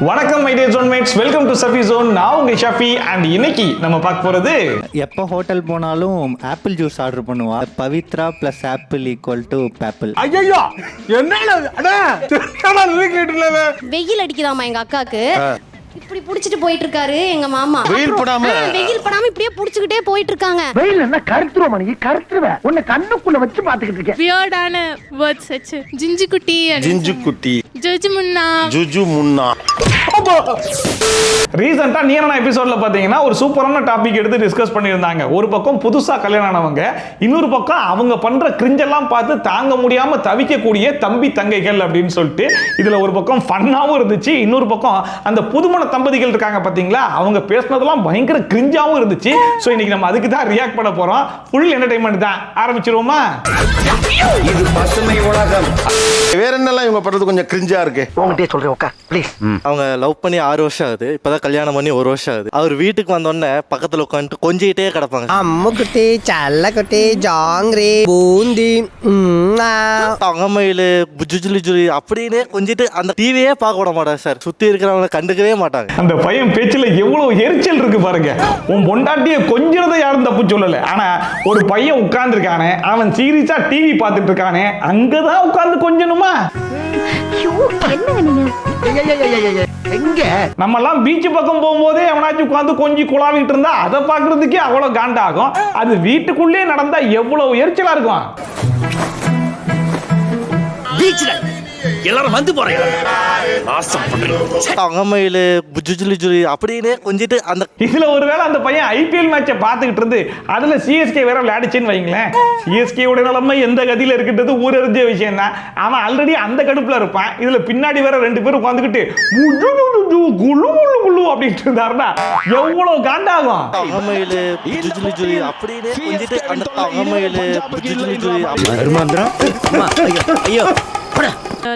வணக்கம் my dear zonemates, welcome to Safi zone. நான் உங்க ஷஃபி அண்ட் இன்னைக்கு நம்ம பார்க்க போறது எப்போ ஹோட்டல் போனாலும் ஆப்பிள் ஜூஸ் ஆர்டர் பண்ணுவா. Pavithra plus apple equal to papple. ஐயோ என்ன வெயில் அடிக்குதாமா எங்க அக்காக்கு. இப்படி புடிச்சிட்டு போயிட்டு இருக்காரு எங்க மாமா. வெயில் படாம இப்படியே புடிச்சுக்கிட்டே போயிட்டு இருக்காங்க. வெயில் என்ன கருத்துருவ மணி கருத்துருவ உன்னை கண்ணுக்குள்ள வச்சு பாத்துக்கிட்டு இருக்கேன். வியர்டான வேர்ட்ஸ் வச்சு ஜிஞ்சு குட்டி ஜுஜு முன்னா ரீசெண்டா நீரான எபிசோட்ல பாத்தீங்கன்னா ஒரு சூப்பரான டாபிக் எடுத்து டிஸ்கஸ் பண்ணியிருந்தாங்க. ஒரு பக்கம் புதுசா கல்யாணம் ஆனவங்க, இன்னொரு பக்கம் அவங்க பண்ற கிரிஞ்செல்லாம் பார்த்து தாங்க முடியாம தவிக்கக்கூடிய தம்பி தங்கைகள் அப்படின்னு சொல்லிட்டு இதுல ஒரு பக்கம் ஃபன்னாவும் இருந்துச்சு, இன்னொரு பக்கம் அந்த புதுமண தம்பதிகள் இருக்காங்க பாத்தீங்களா, அவங்க பேசினதெல்லாம் பயங்கர கிரிஞ்சாவும் இருந்துச்சு. சோ இன்னைக்கு நம்ம அதுக்கு தான் ரியாக்ட் பண்ண போறோம். ஃபுல் என்டர்டைன்மெண்ட் தான். ஆரம்பிச்சிருவோமா? இது பசுமை உலகம். வேற என்னெல்லாம் இவங்க பண்றது கொஞ்சம் கிரிஞ்சா இருக்கு. உங்ககிட்ட சொல்றேன் உட்கா ப்ளீஸ். அவங்க லவ் பண்ணி 6 வருஷம் ஆகுது, இப்பதான் கல்யாணம் பண்ணி 1 வருஷம் ஆகுது. அவர் வீட்டுக்கு வந்தோடனே பக்கத்துல உட்காந்துட்டு கொஞ்சிட்டே கிடப்பாங்க. அம்முக்குட்டி சல்லக்குட்டி ஜாங்கிரி பூந்தி தங்கமயிலு புஜுஜுலி அப்படின்னு கொஞ்சிட்டு அந்த டிவியே பார்க்க விட மாட்டாங்க சார். சுத்தி இருக்கிறவங்க கண்டுக்கவே மாட்டாங்க. அந்த பையன் பேச்சுல எவ்வளவு எரிச்சல் இருக்கு பாருங்க. உன் பொண்டாட்டிய கொஞ்சிறத யாரும் தப்பு சொல்லல, ஆனா ஒரு பையன் உட்கார்ந்து இருக்கானே, அவன் சீரியஸா டிவி பார்த்துட்டு இருக்கானே, அங்கதான் உட்கார்ந்து கொஞ்சணுமா? நம்ம எல்லாம் பீச் பக்கம் போகும்போதே எவனாச்சும் உட்கார்ந்து கொஞ்சி குழாவிட்டு இருந்தா அதை பாக்குறதுக்கே அவ்வளவு காண்டாகும். அது வீட்டுக்குள்ளே நடந்தா எவ்வளவு எரிச்சலா இருக்கும். எல்லாரும் வந்து போறீங்க. தங்கமயிலு புஜுஜுலி அப்படின்னு கொஞ்சிட்டு அந்த இதுல ஒருவேளை அந்த பையன் ஐபிஎல் மேட்சை பார்த்துக்கிட்டு இருந்து அதுல சிஎஸ்கே வேற விளையாடிச்சுன்னு வைங்களேன், சிஎஸ்கே உடைய நிலைமை எந்த கதியில இருக்குன்றது ஊரறிஞ்ச விஷயம் தான். அவன் ஆல்ரெடி அந்த கடுப்புல இருப்பான். இதுல பின்னாடி வேற 2 பேரும் உட்காந்துக்கிட்டு குளு குளு குளு அப்படின்ட்டு இருந்தாருன்னா எவ்வளவு காண்டாகும். தங்கமயிலு புஜுஜுலி அப்படின்னு கொஞ்சிட்டு அந்த தங்கமயிலு புஜுஜுலி ஐயோ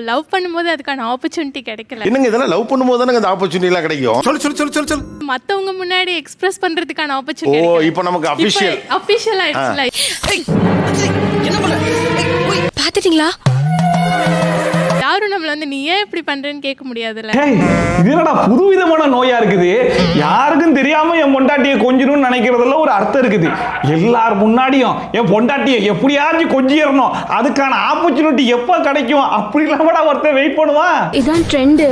லவ் பண்ணும்போது அதுக்கான ஆப்பர்ச்சுனிட்டி கிடைக்கல. என்னங்க இதெல்லாம் லவ் பண்ணும்போது தானே அந்த ஆப்பர்ச்சுனிட்டி எல்லாம் கிடைக்கும். சொல்லு மத்தவங்க முன்னாடி எக்ஸ்பிரஸ் பண்றதுக்கான ஓ ஆப்பர்ச்சுனிட்டி இப்போ நமக்கு அபிஷியல் ஆயிடுச்சுல. பாத்துட்டீங்களா? யாரும் நம்மள வந்து நீ ஏன் இப்படி பண்றேன்னு கேட்க முடியாதுல்ல. இது என்னடா புதுவிதமான நோயா இருக்குது. யாருக்கும் தெரியாம என் பொண்டாட்டியை கொஞ்சணும்னு நினைக்கிறதுல ஒரு அர்த்தம் இருக்குது. எல்லார் முன்னாடியும் என் பொண்டாட்டியை எப்படியாச்சும் கொஞ்சிடணும், அதுக்கான ஆப்பர்ச்சுனிட்டி எப்ப கிடைக்கும் அப்படிலாம் கூட ஒருத்தர் வெயிட் பண்ணுவான். இதான் ட்ரெண்ட்.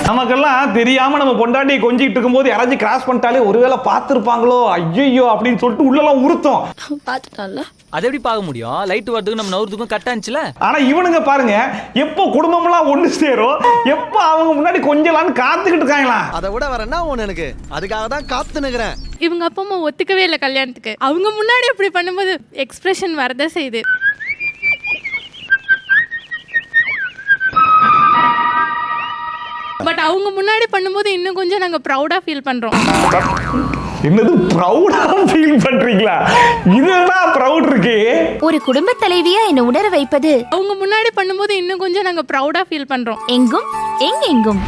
நமக்கெல்லாம் தெரியாம நம்ம பொண்டாட்டியை கொஞ்சிட்டு இருக்கும்போது யாராச்சும் கிராஸ் பண்ணிட்டாலே ஒருவேளை பார்த்துருப்பாங்களோ ஐயோ அப்படின்னு சொல்லிட்டு உள்ளெல்லாம் உறுத்தும். பாத்துட்டால அது எப்படி பார்க்க முடியும்? லைட் வரதுக்கு நம்ம நவுறதுக்கும் கட்டாச்சுல. ஆனா இவனுங்க பாருங்க, எப்போ குடும்பம்லாம் ஒண்ணு சேரும், எப்போ அவங்க முன்னாடி கொஞ்சலான்னு காத்துக்கிட்டு இருக்காங்களா. அதை விட வர என்ன ஒண்ணு எனக்கு, அதுக்காக தான் காத்து நிக்கிறேன். இவங்க அப்பா அம்மா ஒத்துக்கவே இல்லை கல்யாணத்துக்கு. அவங்க முன்னாடி இப்படி பண்ணும்போது எக்ஸ்பிரஷன் வரதா செய்யுது. பட் அவங்க முன்னாடி பண்ணும்போது இன்னும் கொஞ்சம் நாங்க ப்ரௌடா ஃபீல் பண்றோம். என்னது ப்ரௌடா ஃபீல் பண்றீங்களா? இதுனா ப்ரௌட் இருக்கு. ஒரு குடும்ப தலைவியா என்ன உணர வைப்பது. அவங்க முன்னாடி பண்ணும்போது இன்னும் கொஞ்சம் நாங்க ப்ரௌடா ஃபீல் பண்றோம். எங்கும் எங்கெங்கும்.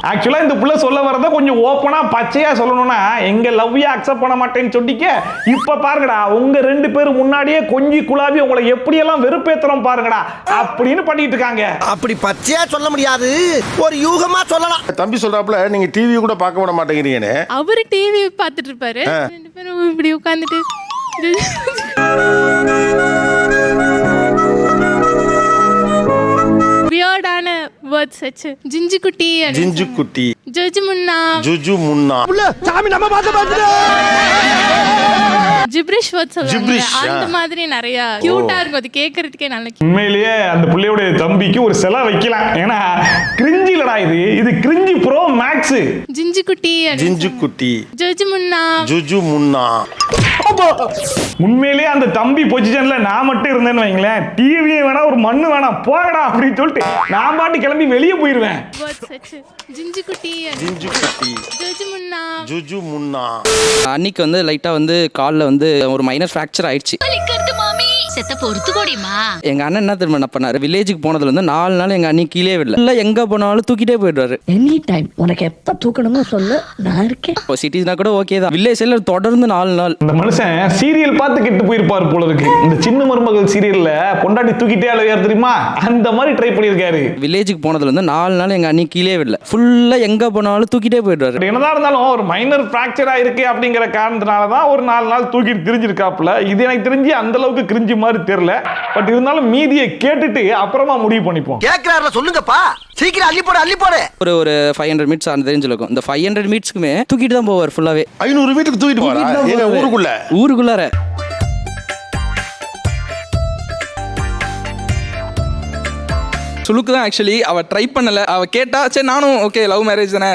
ஆக்சுவலா இந்த புள்ள சொல்ல வரத கொஞ்சம் ஓப்பனா பச்சையா சொல்லணும்னா, எங்க லவ்யா அக்செப்ட் பண்ண மாட்டேன்னு சொல்லிக்க. இப்ப பாருங்கடா, உங்க 2 பேரும் முன்னாடியே கொஞ்சி குழாவி உங்களை எப்படியெல்லாம் வெறுப்பேத்துறோம் பாருங்கடா அப்படின்னு பண்ணிட்டு இருக்காங்க. அப்படி பச்சையா சொல்ல முடியாது, ஒரு யூகமா சொல்லலாம். தம்பி சொல்றாப்புல நீங்க டிவி கூட பார்க்க விட மாட்டேங்கிறீங்கன்னு. அவரு டிவி பார்த்துட்டு இருப்பாரு, 2 பேரும் இப்படி உட்கார்ந்துட்டு வியர்டான வேர்ட்ஸ் வச்சு ஜிஞ்சு குட்டி ஜுஜு முன்னா சாமி நம்ம பார்த்து ஜிப்ரிஷ் வேர்ட்ஸ் சொல்லுவாங்க. அந்த மாதிரி நிறைய கியூட்டா இருக்கும், அது கேட்கறதுக்கே நல்ல. உண்மையிலேயே அந்த புள்ளையோட தம்பிக்கு ஒரு செலவு வைக்கலாம். ஏன்னா கிரிஞ்சி இல்லடா, இது கிரிஞ்சி ப்ரோ மேக்ஸ். ஜிஞ்சு குட்டி ஜுஜு முன்னா உண்மையிலேயே அந்த தம்பி பொசிஷன்ல நான் மட்டும் இருந்தேன்னு வைங்களேன், டிவியே வேணா ஒரு மண்ணு வேணாம் போகடா அப்படின்னு சொல்லிட்டு நான் பாட்டு கிளம்பி வெளியே போயிருவேன். ஜிஞ்சு குட்டி ஜுஜு முன்னா அன்னைக்கு வந்து லைட்டா வந்து கால்ல வந்து ஒரு மைனர் ஃபிராக்சர் ஆயிடுச்சு. செத்த பொறுத்து கோடிமா. எங்க அண்ணன் என்ன தெரியுமா என்ன பண்ணாரு, வில்லேஜுக்கு போனதுல இருந்து 4 நாள் எங்க அண்ணி கீழே விடல. இல்ல எங்க போனாலும் தூக்கிட்டே போயிடுவாரு. எனி டைம் உனக்கு எப்ப தூக்கணுமோ சொல்லு, நான் இருக்கேன். இப்போ சிட்டிஸ்னா கூட ஓகே தான், வில்லேஜ்ல தொடர்ந்து 4 நாள். இந்த மனுஷன் சீரியல் பார்த்து கெட்டு போயிருப்பாரு போல இருக்கு. இந்த சின்ன மருமகள் சீரியல்ல பொண்டாட்டி தூக்கிட்டே அழுவாரு தெரியுமா, அந்த மாதிரி ட்ரை பண்ணியிருக்காரு. வில்லேஜுக்கு போனதுல இருந்து 4 நாள் எங்க அண்ணி கீழே விடல. ஃபுல்லா எங்க போனாலும் தூக்கிட்டே போயிடுவாரு. என்னதான் இருந்தாலும் ஒரு மைனர் பிராக்சரா இருக்கு அப்படிங்கிற காரணத்தினால தான் ஒரு 4 நாள் தூக்கிட்டு திரிஞ்சிருக்காப்புல. இது எனக்கு தெரிஞ்சு அந்த அளவுக்கு கிரிஞ்சி மாதிரி தெரியல. பட் இருந்தாலும் மீதியை கேட்டுட்டு அப்புறமா முடிவு பண்ணிப்போம். கேக்குறாருல சொல்லுங்கப்பா, சீக்கிரம் அள்ளி போடு அள்ளி போடு. ஒரு 500 மீட்டர்ஸ் அந்த ரேஞ்சில் இருக்கும். இந்த 500 மீட்டர்ஸ்க்குமே தூக்கிட்டு தான் போவார் ஃபுல்லாவே. 500 வீட்டுக்கு தூக்கிட்டு போறா ஊருக்குள்ளார சுலுக்கு தான் ஆக்சுவலி. அவ ட்ரை பண்ணல, அவ கேட்டா சரி நானும் ஓகே லவ் மேரேஜ் தானே,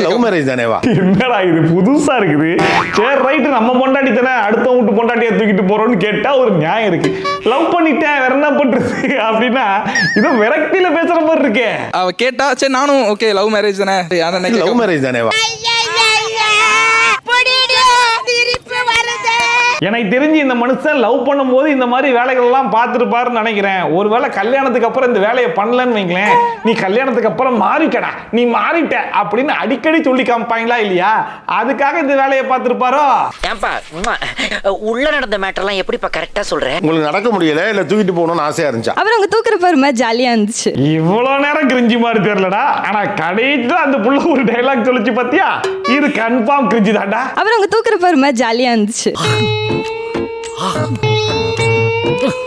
லவ் மேரேஜ் தானேவா. என்னடா இது புதுசா இருக்குது. சரி ரைட்டு, நம்ம பொண்டாட்டி தானே அடுத்த வீட்டு பொண்டாட்டியை தூக்கிட்டு போறோம்னு கேட்டா ஒரு நியாயம் இருக்கு. லவ் பண்ணிட்டேன் வேற என்ன பண்றது அப்படின்னா இது விரக்தியில பேசுற மாதிரி இருக்கே. அவ கேட்டா சரி நானும் ஓகே லவ் மேரேஜ் தானே, லவ் மேரேஜ் தானேவா. எனக்கு தெரிஞ்சு இந்த மனுஷன் லவ் பண்ணும்போது இந்த மாதிரி வேலைகள் எல்லாம் பார்த்துருப்பாருன்னு நினைக்கிறேன். ஒருவேளை கல்யாணத்துக்கு அப்புறம் இந்த வேலையை பண்ணலன்னு வைங்களேன், நீ கல்யாணத்துக்கு அப்புறம் மாறிட்டடா, நீ மாறிட்ட அப்படின்னு அடிக்கடி சொல்லி காமிப்பாங்களா இல்லையா, அதுக்காக இந்த வேலையை பார்த்துருப்பாரோ. ஏன்பா உள்ள நடந்த மேட்டர்லாம் எப்படிப்பா கரெக்டா சொல்றேன்? உங்களுக்கு நடக்க முடியல இல்ல தூக்கிட்டு போகணும்னு ஆசையா இருந்துச்சா? அப்புறம் அவங்க தூக்குற பாருமா ஜாலியா இருந்துச்சு. இவ்வளவு நேரம் கிரிஞ்சி மாதிரி தெரியலடா, ஆனா கடைசியில அந்த புள்ள ஒரு டைலாக் சொல்லிச்சு பாத்தியா, இது கன்ஃபார்ம் கிரிஞ்சி தான்டா. அப்புறம் அவங்க தூக்குற பாருமா ஜாலியா இருந்துச்சு.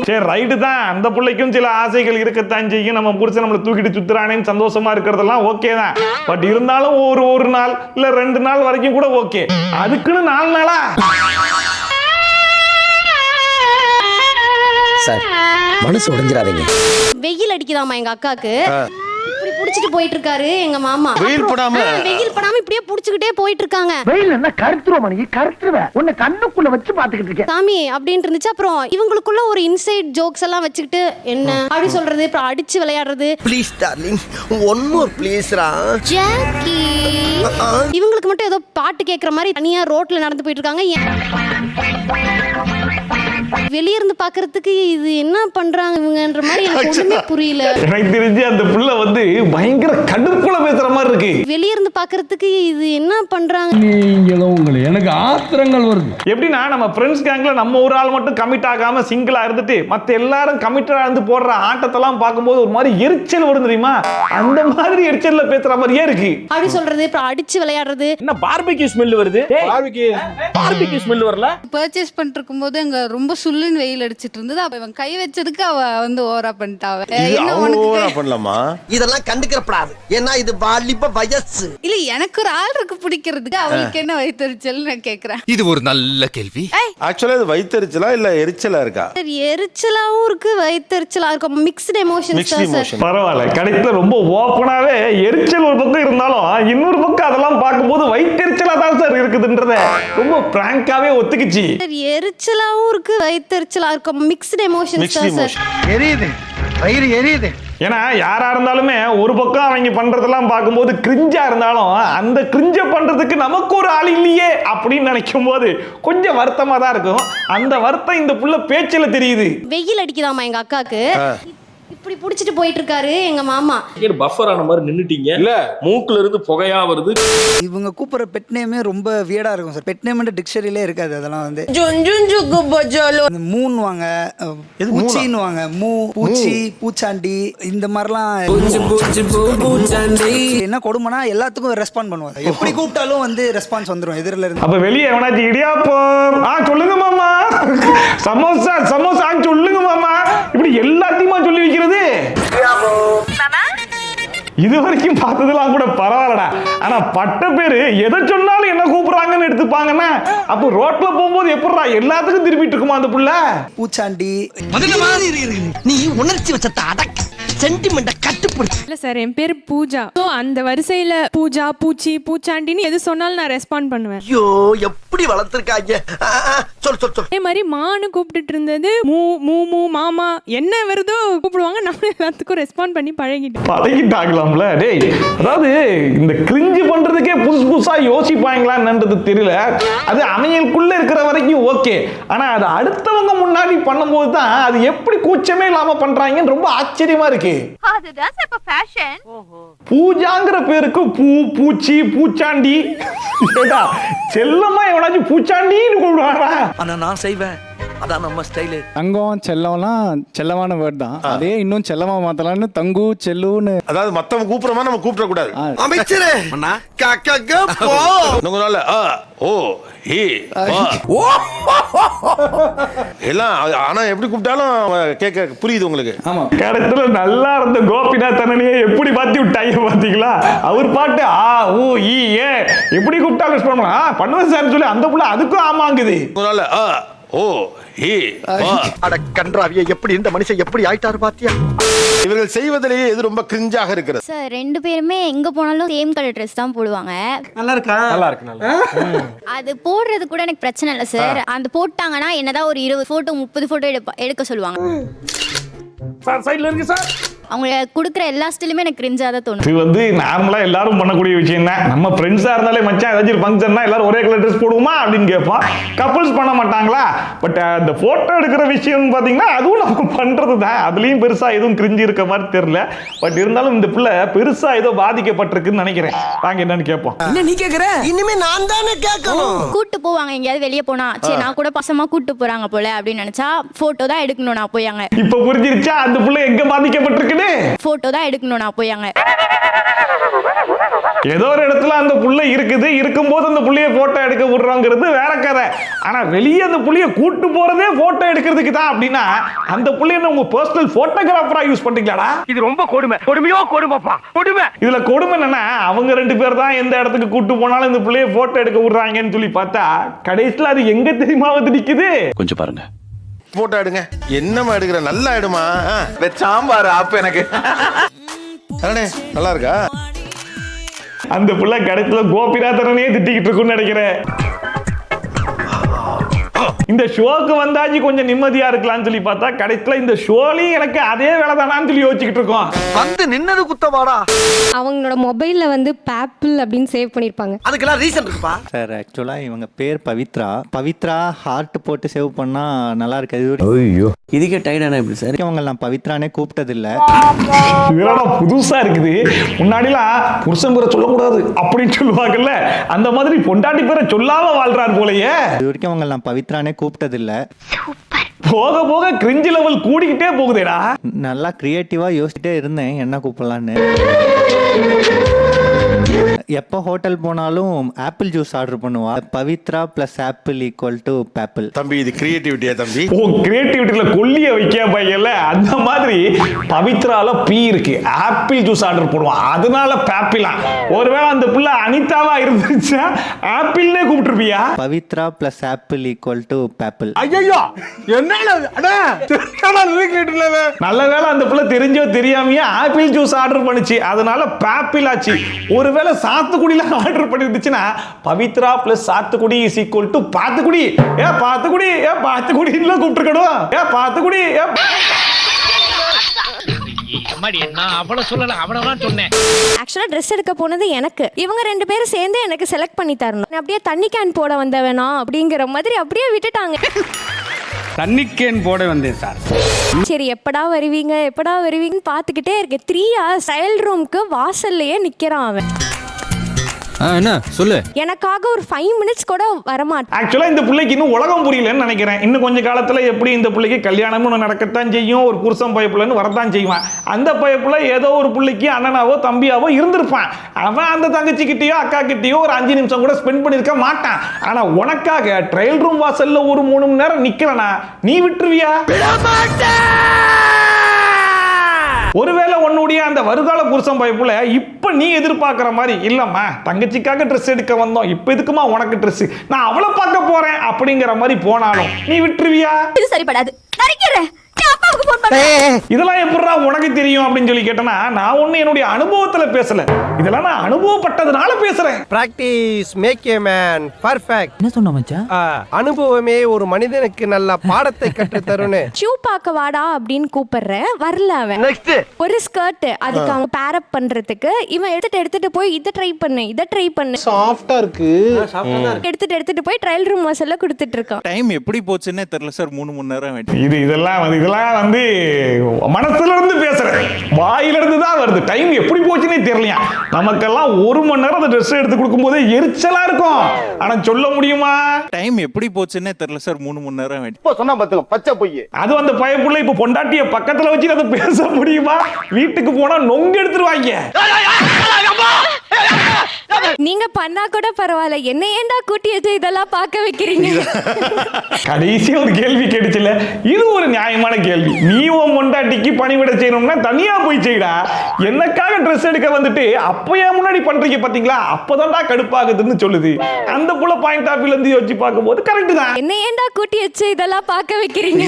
சரி ரைட்டு தான், அந்த பிள்ளைக்கும் சில ஆசைகள் இருக்கத்தான் செய்யும். நம்ம புடிச்ச நம்மளை தூக்கிட்டு சுத்துறானேன்னு சந்தோஷமா இருக்கிறதெல்லாம் ஓகே தான். பட் இருந்தாலும் ஒரு நாள் இல்ல 2 நாள் வரைக்கும் கூட ஓகே. அதுக்குன்னு 4 நாளா? சார் மனசு உடைஞ்சிராதீங்க. வெயில் அடிக்குதாமா எங்க அக்காக்கு, இப்படி புடிச்சிட்டு போயிட்டு இருக்காரு எங்க மாமா. வெயில் படாம வெயில் படாம இப்படியே புடிச்சுக்கிட்டே போயிட்டு இருக்காங்க. வெயில் என்ன கருத்துருவ மணி கருத்துருவ, உன்னை கண்ணுக்குள்ள வச்சு பாத்துக்கிட்டு இருக்கேன் சாமி அப்படின்னு இருந்துச்சு. அப்புறம் இவங்களுக்குள்ள ஒரு இன்சைட் ஜோக்ஸ் எல்லாம் வச்சுக்கிட்டு என்ன அப்படி சொல்றது, அப்புறம் அடிச்சு விளையாடுறது. Please darling one more please ரா ஜாக்கி இவங்களுக்கு மட்டும் ஏதோ பாட்டு கேட்கற மாதிரி தனியா ரோட்ல நடந்து போயிட்டு இருக்காங்க. வெளிய இருந்து பாக்குறதுக்கு இது என்ன பண்றாங்க இவங்கன்ற மாதிரி எனக்கு ஒண்ணுமே புரியல. எனக்கு தெரிஞ்சு அந்த புள்ள வந்து பயங்கர கடுப்புல பேசுற மாதிரி இருக்கு. வெளிய இருந்து பாக்குறதுக்கு இது என்ன பண்றாங்க. எனக்கு ஆத்திரங்கள் வருது. எப்படின்னா நம்ம ஃப்ரெண்ட்ஸ் கேங்ல நம்ம ஒரு ஆள் மட்டும் கமிட் ஆகாம சிங்கிளா இருந்துட்டு மத்த எல்லாரும் கமிட்டடா இருந்து போடுற ஆட்டத்தெல்லாம் பார்க்கும்போது ஒரு மாதிரி எரிச்சல் வரும் தெரியுமா, அந்த மாதிரி எரிச்சல்ல பேசுற மாதிரியே இருக்கு. அப்படி சொல்றது, அப்புறம் அடிச்சு விளையாடுறது. என்ன பார்பிக்யூ ஸ்மெல் வருது? பார்பிக்யூ ஸ்மெல் வரல. பர்ச்சேஸ் பண்ணிட்டு இருக்கும்போது அங்க ரொம்ப சுள்ளுன்னு வெயில் அடிச்சிட்டு இருந்தது. அப்ப இவன் கை வச்சதுக்கு அவ வந்து ஓவரா பண்ணிட்டாவ. என்ன உனக்கு பண்ணலாமா? இதெல்லாம் கண்டுக்கிறப்படாது, ஏன்னா இது வாலிப வயசு. இல்ல எனக்கு ஒரு ஆள் இருக்கு பிடிக்கிறதுக்கு, அவளுக்கு என்ன வயிற்றுச்சல் நான் கேக்குறேன். இது ஒரு நல்ல கேள்வி. ஆக்சுவலா இது வயித்தெரிச்சலா இல்ல எரிச்சலா இருக்கா? எரிச்சலாவும் இருக்கு வயிற்றுச்சலா இருக்கும், மிக்ஸ்டு எமோஷன்ஸ் சார். பரவாயில்ல, கடைசியில ரொம்ப ஓப்பனாவே எரிச்சல் ஒரு பக்கம் இருந்தாலும் இன்னொரு பக்கம் அதெல்லாம் பார்க்கும்போது வயிற்றெரிச்சலா தான் சார் இருக்குதுன்றத ரொம்ப பிராங்காவே ஒத்துக்குச்சு. எரிச்சலாவும் இருக்கு வயிற்றுச்சலா இருக்கும், மிக்ஸ்டு எமோஷன்ஸ் சார். எரியுது வயிறு எரியுது. ஏன்னா யாரா இருந்தாலுமே ஒரு பக்கம் அவங்க பண்றதெல்லாம் பார்க்கும்போது கிரிஞ்சா இருந்தாலும் அந்த கிரிஞ்ச பண்றதுக்கு நமக்கு ஒரு ஆள் இல்லையே அப்படின்னு நினைக்கும் போது கொஞ்சம் வருத்தமா தான் இருக்கும். அந்த வருத்தம் இந்த புள்ள பேச்சுல தெரியுது. வெயில் அடிக்குதாமா எங்க அக்காக்கு, இப்படி புடிச்சிட்டு போயிட்டு இருக்காரு எங்க மாமா. பஃபர் ஆன மாதிரி நின்னுட்டீங்க. இல்ல மூக்குல இருந்து புகையா வருது. இவங்க கூப்பிடுற பெட் நேமே ரொம்ப வியர்டா இருக்கும் சார். பெட் நேம் டிக்ஷனரியிலே இருக்காது. அதெல்லாம் வந்து மூன்னுவாங்க, பூச்சின்னுவாங்க, மூ பூச்சி பூச்சாண்டி இந்த மாதிரிலாம். என்ன கொடுமைனா எல்லாத்துக்கும் ரெஸ்பாண்ட் பண்ணுவாங்க. எப்படி கூப்பிட்டாலும் வந்து ரெஸ்பான்ஸ் வந்துடும் எதிரில இருந்து. அப்ப வெளியே எவனாச்சும் இடியாப்பம் சொல்லுங்க மாமா, சமோசா சமோசா சொல்லுங்க மாமா, இப்படி எல்லாத்தையுமா சொல்லி வைக்கிறது. இது வரைக்கும் பார்த்ததெல்லாம் கூட பரவாயில்லடா. ஆனா பட்ட பேரு எதை சொன்னாலும் என்ன கூப்பிடுறாங்கன்னு எடுத்துப்பாங்கன்னா அப்போ ரோட்ல போகும்போது எப்படிடா எல்லாத்துக்கும் திரும்பிட்டு இருக்குமா அந்த புள்ள. பூச்சாண்டி நீ உணர்ச்சி வச்சத அடக்கு. சென்டிமெண்ட கட்டுப்பிடிச்சு. இல்ல சார், என் பேர் பூஜா. ஸோ அந்த வரிசையில பூஜா, பூச்சி, பூச்சாண்டின்னு எது சொன்னாலும் நான் ரெஸ்பாண்ட் பண்ணுவேன். ஐயோ எப்படி வளர்த்துருக்காங்க. சொல். அதே மாதிரி மானு கூப்பிட்டுட்டு இருந்தது மூ மூ மூ மாமா என்ன வருதோ கூப்பிடுவாங்க. நம்ம எல்லாத்துக்கும் ரெஸ்பாண்ட் பண்ணி பழகிட்டாங்களாம்ல. டேய், அதாவது இந்த கிரிஞ்சு பண்றதுக்கே புதுசா யோசிப்பாங்களான்றது தெரியல. அது அமையலுக்குள்ள இருக்கிற வரைக்கும் ஓகே, ஆனா அது அடுத்தவங்க முன்னாடி பண்ணும்போது தான் அது எப்படி கூச்சமே இல்லாம பண்றாங்கன்னு ரொம்ப ஆச்சரியமா இருக்கு. அதுதான் இப்ப ஃபேஷன். பூஜாங்கிற பேருக்கு பூ, பூச்சி, பூச்சாண்டி. செல்லமா எவனாச்சும் பூச்சாண்டின்னு கூப்பிடுவாரா? ஆனா நான் செய்வேன், அதான் நம்ம ஸ்டைலு. தங்கம் செல்லம்லாம் செல்லமான வேர்ட் தான். அதே இன்னும் செல்லமா மாத்தலாம்னு தங்கு செல்லுன்னு. அதாவது மத்தவங்க கூப்பிடுறமா நம்ம கூப்பிட கூடாது. அமைச்சரே போ உங்க நாள் ஓ ஏ எல்லாம் ஆனா எப்படி கூப்பிட்டாலும் கேட்க புரியுது உங்களுக்கு. ஆமா, கடத்துல நல்லா இருந்த கோபிநாத் அண்ணனையே எப்படி மாத்தி விட்டாங்க பாத்தீங்களா? அவர் பாட்டு ஆ ஊ ஈ ஏ எப்படி கூப்பிட்டாலும் ரெஸ்பாண்ட் பண்ணலாம் பண்ணுவேன் சார் சொல்லி அந்த புள்ள அதுக்கும் ஆமாங்குது. உங்க நாள் ஓ ஏ அட கன்றாவிய எப்படி இந்த மனுஷன் எப்படி ஆயிட்டாரு பாத்தியா? இவர்கள் செய்வதிலேயே எது ரொம்ப கிரிஞ்சாக இருக்கிறது? சார் 2 பேருமே எங்க போனாலும் சேம் கலர் ட்ரெஸ் தான் போடுவாங்க. நல்லா இருக்கா? நல்லா இருக்கு. அது போடுறது கூட எனக்கு பிரச்சனை இல்லை சார். அந்த போட்டாங்கன்னா என்னதான் ஒரு 20 போட்டோ 30 போட்டோ எடுக்க சொல்லுவாங்க. சார் சைடுல இருக்கு சார். அவங்க கொடுக்குற எல்லா ஸ்டிலுமே எனக்கு கிரிஞ்சா தான் தோணும். இது வந்து நார்மலா எல்லாரும் பண்ணக்கூடிய விஷயம் தான். நம்ம ஃப்ரெண்ட்ஸா இருந்தாலே மச்சான் ஏதாச்சும் ஒரு ஃபங்க்ஷன்னா எல்லாரும் ஒரே கலர் ட்ரெஸ் போடுவோமா அப்படின்னு கேட்போம். கப்பல்ஸ் பண்ண மாட்டாங்களா? பட் அந்த போட்டோ எடுக்கிற விஷயம் பாத்தீங்கன்னா அதுவும் நம்ம பண்றது தான். அதுலயும் பெருசா எதுவும் கிரிஞ்சு இருக்க மாதிரி தெரியல. பட் இருந்தாலும் இந்த பிள்ளை பெருசா ஏதோ பாதிக்கப்பட்டிருக்குன்னு நினைக்கிறேன். வாங்க என்னன்னு கேட்போம். என்ன நீ கேக்குற? இனிமே நான் தானே கேட்கணும். கூட்டு போவாங்க எங்கேயாவது வெளியே போனா, சரி நான் கூட பசமா கூட்டு போறாங்க போல அப்படின்னு நினைச்சா போட்டோ தான் எடுக்கணும் நான் போயாங்க. இப்ப புரிஞ்சிருச்சா அந்த பிள்ளை எங்க பாதிக்கப்பட்டிருக்குன்னு? போட்டோ தான் எடுக்கணும் நான் போயாங்க. ஏதோ ஒரு இடத்துல அந்த புள்ளை இருக்குது, இருக்கும்போது அந்த புள்ளைய போட்டோ எடுக்க விடுறோங்கிறது வேற கதை. ஆனா வெளியே அந்த புள்ளைய கூட்டு போறதே போட்டோ எடுக்கிறதுக்கு தான் அப்படின்னா அந்த புள்ளைய உங்க பர்சனல் போட்டோகிராஃபரா யூஸ் பண்றீங்களாடா? இது ரொம்ப கொடுமைப்பா கொடுமை. இதுல கொடுமை என்னன்னா அவங்க 2 பேர் தான் எந்த இடத்துக்கு கூட்டு போனாலும் இந்த புள்ளைய போட்டோ எடுக்க விடுறாங்கன்னு சொல்லி பார்த்தா கடைசியில் அது எங்க தெரியுமா வந்து நிக்குது? கொஞ்சம் பாருங்க, போட்டோ எடுங்க. என்னமா எடுக்கிற? நல்லா எடுமா. சாம்பார் அப்ப எனக்கு அடடே நல்லா இருக்கா? அந்த புள்ள கடைசியில் கோபிநாதனே திட்டிக்கிட்டு இருக்குன்னு நினைக்கிறேன். இந்த ஷோக்கு வந்தாச்சு கொஞ்சம் நிம்மதியா இருக்கலாம்னு சொல்லி பார்த்தா கடைசியில் இந்த ஷோலையும் எனக்கு அதே வேலை தானான்னு சொல்லி யோசிச்சுக்கிட்டு இருக்கோம். வந்து நின்னது குத்தவாடா. அவங்களோட மொபைல்ல வந்து பேப்பிள் அப்படின்னு சேவ் பண்ணிருப்பாங்க. அதுக்கெல்லாம் ரீசன் இருக்குப்பா. சார் ஆக்சுவலா இவங்க பேர் பவித்ரா ஹார்ட் போட்டு சேவ் பண்ணா நல்லா இருக்காது. இதுக்கே டைடானா எப்படி சார்? அவங்க நான் பவித்ரானே கூப்பிட்டது இல்ல. இதெல்லாம் புதுசா இருக்குது. முன்னாடிலாம் புருஷன் பேரை சொல்லக்கூடாது அப்படின்னு சொல்லுவாங்கல்ல, அந்த மாதிரி பொண்டாட்டி பேரை சொல்லாம வாழ்றாரு போலயே. இது வரைக்கும் அவங்க நான் பவித்ரானே கூப்பிட்டது இல்ல. போக போக கிரிஞ்சி லெவல் கூடிக்கிட்டே போகுதேடா. நல்லா கிரியேட்டிவா யோசிச்சுட்டே இருந்தேன் என்ன கூப்பிடலான்னு. எப்போ ஹோட்டல் போனாலும் ஆப்பிள் ஜூஸ் ஆர்டர் பண்ணுவா. Pavithra plus apple equal to papple. தம்பி இது கிரியேட்டிவிட்டியா தம்பி? ஓ கிரியேட்டிவிட்டியில கொல்லிய வைக்க பையல அந்த மாதிரி பவித்ரால பீ இருக்கு, ஆப்பிள் ஜூஸ் ஆர்டர் போடுவான், அதனால பேப்பிளா. ஒருவேளை அந்த பிள்ளை அனிதாவா இருந்துச்சா ஆப்பிள்னே கூப்பிட்டுருப்பியா? Pavithra plus apple equal to papple. ஐயோ என்ன நல்ல வேளை அந்த பிள்ளை தெரிஞ்சோ தெரியாமையே ஆப்பிள் ஜூஸ் ஆர்டர் பண்ணுச்சு, அதனால பேப்பிள் ஆச்சு. ஒருவேளை சாத்துக்குடியில ஆர்டர் பண்ணிருந்துச்சுன்னா பவித்ரா பிளஸ் சாத்துக்குடி இஸ் ஈக்குவல் டு பாத்துக்குடி. பாத்துக்குடின்னு கூப்பிட்டுருக்கணும். பாத்துக்குடி நான் அவ்வளவு சொல்லல, அவ்வளவுதான் சொன்னேன். ஆக்சுவலா ட்ரெஸ் எடுக்க போனது எனக்கு. இவங்க 2 பேரும் சேர்ந்து எனக்கு செலக்ட் பண்ணி தரணும். அப்படியே தண்ணி கேன் போட வந்தவனா அப்படிங்கிற மாதிரி அப்படியே விட்டுட்டாங்க. தண்ணி கேன் போட வந்தேன் சார். சரி எப்படா வருவீங்கன்னு பார்த்துக்கிட்டே இருக்கேன். 3 hours ஸ்டைல் ரூம்க்கு வாசல்லையே நிக்கிறான் அவன். என்ன சொல்லு. எனக்காக ஒரு 5 minutes கூட வரமாட்டான். ஆக்சுவலா இந்த பிள்ளைக்கு இன்னும் உலகம் புரியலன்னு நினைக்கிறேன். இன்னும் கொஞ்ச காலத்துல எப்படி இந்த பிள்ளைக்கு கல்யாணம்னு நடக்கத்தான் செய்யும், ஒரு புருஷன் பயப்புலன்னு வரத்தான் செய்வான். அந்த பயப்புல ஏதோ ஒரு பிள்ளைக்கு அண்ணனாவோ தம்பியாவோ இருந்திருப்பான். அவன் அந்த தங்கச்சி கிட்டயோ அக்கா கிட்டயோ ஒரு 5 நிமிஷம் கூட ஸ்பெண்ட் பண்ணிருக்க மாட்டான். ஆனா உனக்காக ட்ரையல் ரூம் வாசல்ல ஒரு 3 மணி நேரம் நிக்கிறனா நீ விட்டுருவியா? ஒருவேளை உன்னுடைய அந்த வருகால புருஷன் பயப்புல இப்ப நீ எதிர்பார்க்கிற மாதிரி இல்லம்மா தங்கச்சிக்காக ட்ரெஸ் எடுக்க வந்தோம், இப்ப எதுக்குமா உனக்கு ட்ரெஸ், நான் அவளை பார்க்க போறேன் அப்படிங்கிற மாதிரி போனாலும் நீ விட்டுருவியா? இது சரிப்படாது. அப்பாவுக்கு ஃபோன் பண்ண. இதெல்லாம் எப்படிடா உனக்கு தெரியும் அப்படின்னு சொல்லி கேட்டனா நான் ஒண்ணு என்னுடைய அனுபவத்துல பேசல, இதெல்லாம் நான் அனுபவப்பட்டதுனால பேசுறேன். Practice make a man perfect. என்ன சொன்ன மச்சான்? அனுபவமே ஒரு மனிதனுக்கு நல்ல பாடத்தை கற்றுத் தரும்னு. ஷூ பார்க்க வாடா அப்படின்னு கூப்பிடுறேன், வரல அவன். நெக்ஸ்ட் ஒரு ஸ்கர்ட் அதுக்கு அவன் பேர் அப் பண்றதுக்கு இவன் எடுத்துட்டு போய் இதை ட்ரை பண்ணு சாஃப்டா இருக்கு. எடுத்துட்டு போய் ட்ரையல் ரூம் வாசல்ல கொடுத்துட்டு இருக்கான். டைம் எப்படி போச்சுன்னே தெரியல சார். 3 மணி நேரம் வெயிட். இதெல்லாம் வந்து மனசுல இருந்து பேசுறேன், வாயில இருந்து தான் வருது. டைம் எப்படி போச்சுன்னே தெரியலையா. நமக்கெல்லாம் 1 மணி நேரம் அந்த ட்ரெஸ் எடுத்து கொடுக்கும் போதே எரிச்சலா இருக்கும். ஆனா சொல்ல முடியுமா? டைம் எப்படி போச்சுன்னே தெரியல சார். 3 மணி நேரம் வெயிட். இப்போ சொன்னா பாத்துங்க பச்சை பொய். அது அந்த பயப்புள்ள இப்ப பொண்டாட்டிய பக்கத்துல வச்சு அதை பேச முடியுமா? வீட்டுக்கு போனா நொங்கு எடுத்துருவாங்க. நீங்க பண்ணா கூட பரவாயில்ல, என்ன ஏன்டா கூட்டி வச்சு இதெல்லாம் பார்க்க வைக்கிறீங்க? கடைசி ஒரு கேள்வி கேட்டுச்சுல, இது ஒரு நியாயமான கேள்வி. நீ உன் பொண்டாட்டிக்கு பணிவிட செய்யணும்னா தனியா போய் செய்டா. என்னக்காக ட்ரெஸ் எடுக்க வந்துட்டு அப்ப ஏன் முன்னாடி பண்றீங்க பாத்தீங்களா, அப்பதான்டா கடுப்பாகுதுன்னு சொல்லுது. அந்த புள்ள பாயிண்ட் ஆஃப் வியூல இருந்து யோசிச்சு பார்க்கும்போது கரெக்ட் தான். என்ன ஏன்டா கூட்டி வச்சு இதெல்லாம் பார்க்க வைக்கிறீங்க?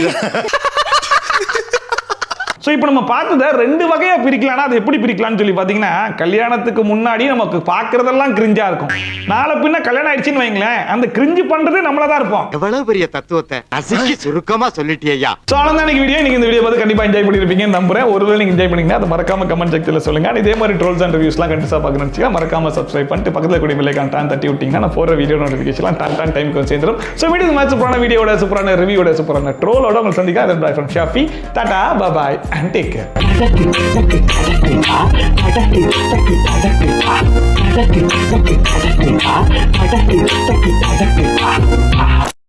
ஸோ இப்போ நம்ம பார்த்ததை 2 வகையாக பிரிக்கலாம்னா அது எப்படி பிரிக்கலாம்னு சொல்லி பார்த்தீங்கன்னா, கல்யாணத்துக்கு முன்னாடி நமக்கு பார்க்கறதெல்லாம் கிரிஞ்சா இருக்கும். நாளை பின்ன கல்யாணம் ஆயிடுச்சுன்னு வைங்களேன், அந்த கிரிஞ்சு பண்றது நம்மள தான் இருப்போம். எவ்வளவு பெரிய தத்துவத்தை அசைக்கு சுருக்கமா சொல்லிட்டியா. ஸோ அவ்வளோதான் இன்னைக்கு வீடியோ. நீங்கள் இந்த வீடியோ பார்த்து கண்டிப்பாக என்ஜாய் பண்ணியிருப்பீங்கன்னு நம்புறேன். ஒருவேளை நீங்கள் என்ஜாய் பண்ணீங்கன்னா அது மறக்காம கமெண்ட் செக்ஷனில் சொல்லுங்க. இதே மாதிரி ட்ரோல்ஸ் அண்ட் ரிவ்யூஸ்லாம் கண்டிப்பாக பார்க்கணும்னு வச்சுக்கா மறக்காம சப்ஸ்கிரைப் பண்ணிட்டு பக்கத்தில் கூடிய பெல்லைக்கான் டான் தட்டி விட்டீங்கன்னா நான் போகிற வீடியோ நோட்டிஃபிகேஷன்லாம் டான் டைமுக்கு சேர்ந்துடும். ஸோ வீடியோ மாதிரி சூப்பரான வீடியோட சூப்பரான ரிவ்யூட சூப்பரான ட்ரோலோட உங்களுக்கு சந்திக்க அதன் bye from Shafi. Tata bye and take care.